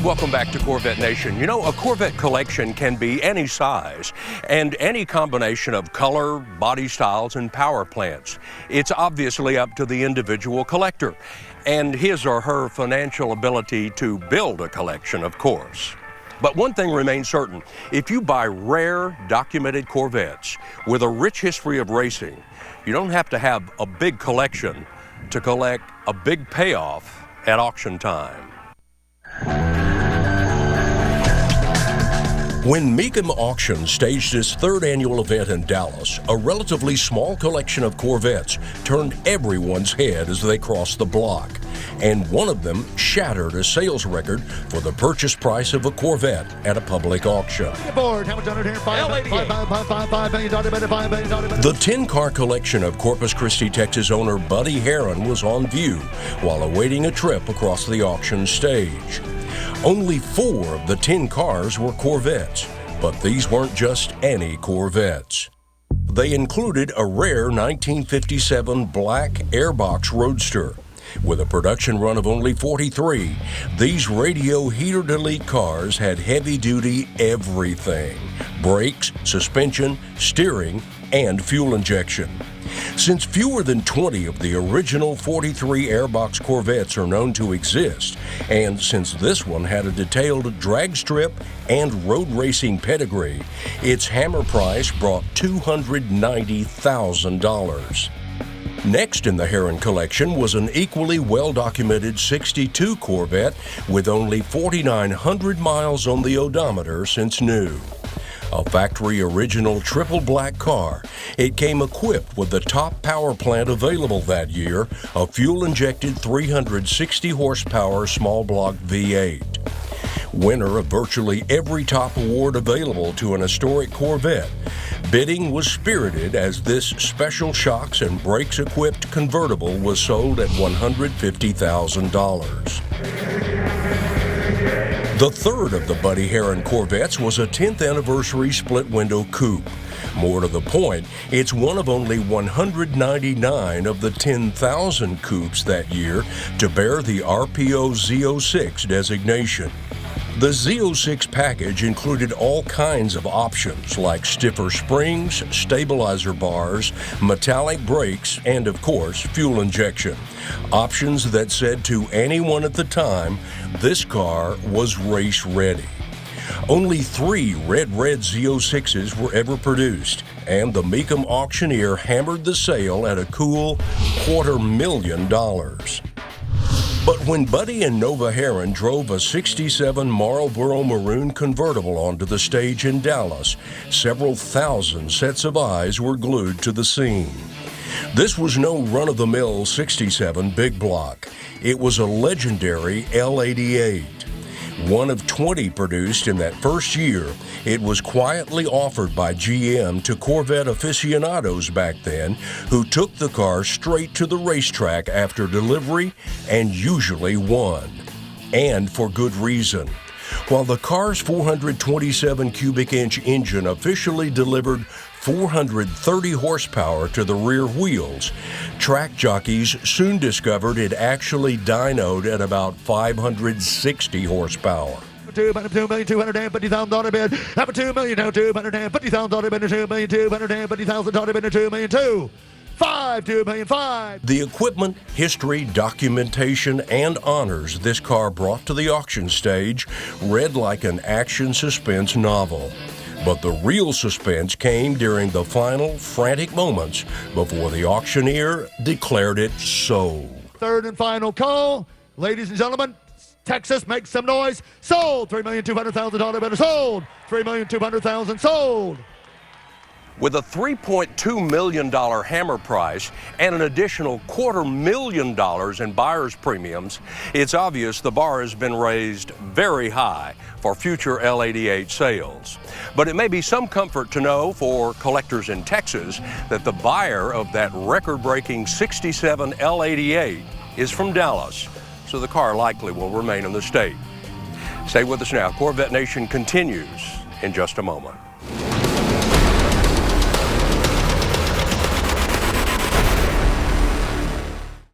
welcome back to Corvette Nation. You know, a Corvette collection can be any size and any combination of color, body styles, and power plants. It's obviously up to the individual collector and his or her financial ability to build a collection, of course. But one thing remains certain: if you buy rare, documented Corvettes with a rich history of racing, you don't have to have a big collection to collect a big payoff at auction time. When Mecum Auction staged its third annual event in Dallas, a relatively small collection of Corvettes turned everyone's head as they crossed the block. And one of them shattered a sales record for the purchase price of a Corvette at a public auction. The 10-car collection of Corpus Christie, Texas owner Buddy Herin was on view while awaiting a trip across the auction stage. Only 4 of the 10 cars were Corvettes, but these weren't just any Corvettes. They included a rare 1957 black Airbox Roadster. With a production run of only 43, these radio heater delete cars had heavy-duty everything: brakes, suspension, steering, and fuel injection. Since fewer than 20 of the original 43 Airbox Corvettes are known to exist, and since this one had a detailed drag strip and road racing pedigree, its hammer price brought $290,000. Next in the Herin collection was an equally well-documented 62 Corvette with only 4,900 miles on the odometer since new. A factory original triple black car, it came equipped with the top power plant available that year, a fuel-injected 360 horsepower small block V8. Winner of virtually every top award available to an historic Corvette, bidding was spirited as this special shocks and brakes equipped convertible was sold at $150,000. The third of the Buddy Herin Corvettes was a 10th anniversary split window coupe. More to the point, it's one of only 199 of the 10,000 coupes that year to bear the RPO Z06 designation. The Z06 package included all kinds of options like stiffer springs, stabilizer bars, metallic brakes, and of course, fuel injection. Options that said to anyone at the time, this car was race ready. Only 3 red Z06s were ever produced, and the Mecum auctioneer hammered the sale at a cool $250,000. But when Buddy and Nova Herin drove a 67 Marlboro Maroon convertible onto the stage in Dallas, several thousand sets of eyes were glued to the scene. This was no run-of-the-mill 67 big block. It was a legendary L88. One of 20 produced in that first year, it was quietly offered by GM to Corvette aficionados back then, who took the car straight to the racetrack after delivery and usually won. And for good reason. While the car's 427 cubic inch engine officially delivered 430 horsepower to the rear wheels, track jockeys soon discovered it actually dynoed at about 560 horsepower. $2,250,000 bid. Have a $2,250,000 bid. $2,250,000 bid. $2,500,000. The equipment, history, documentation, and honors this car brought to the auction stage read like an action suspense novel. But the real suspense came during the final frantic moments before the auctioneer declared it sold. Third and final call. Ladies and gentlemen, Texas, make some noise. Sold. $3,200,000 bidder. Sold. $3,200,000. Sold. With a $3.2 million hammer price and an additional $250,000 in buyer's premiums, it's obvious the bar has been raised very high for future L88 sales. But it may be some comfort to know for collectors in Texas that the buyer of that record-breaking 67 L88 is from Dallas, so the car likely will remain in the state. Stay with us now. Corvette Nation continues in just a moment.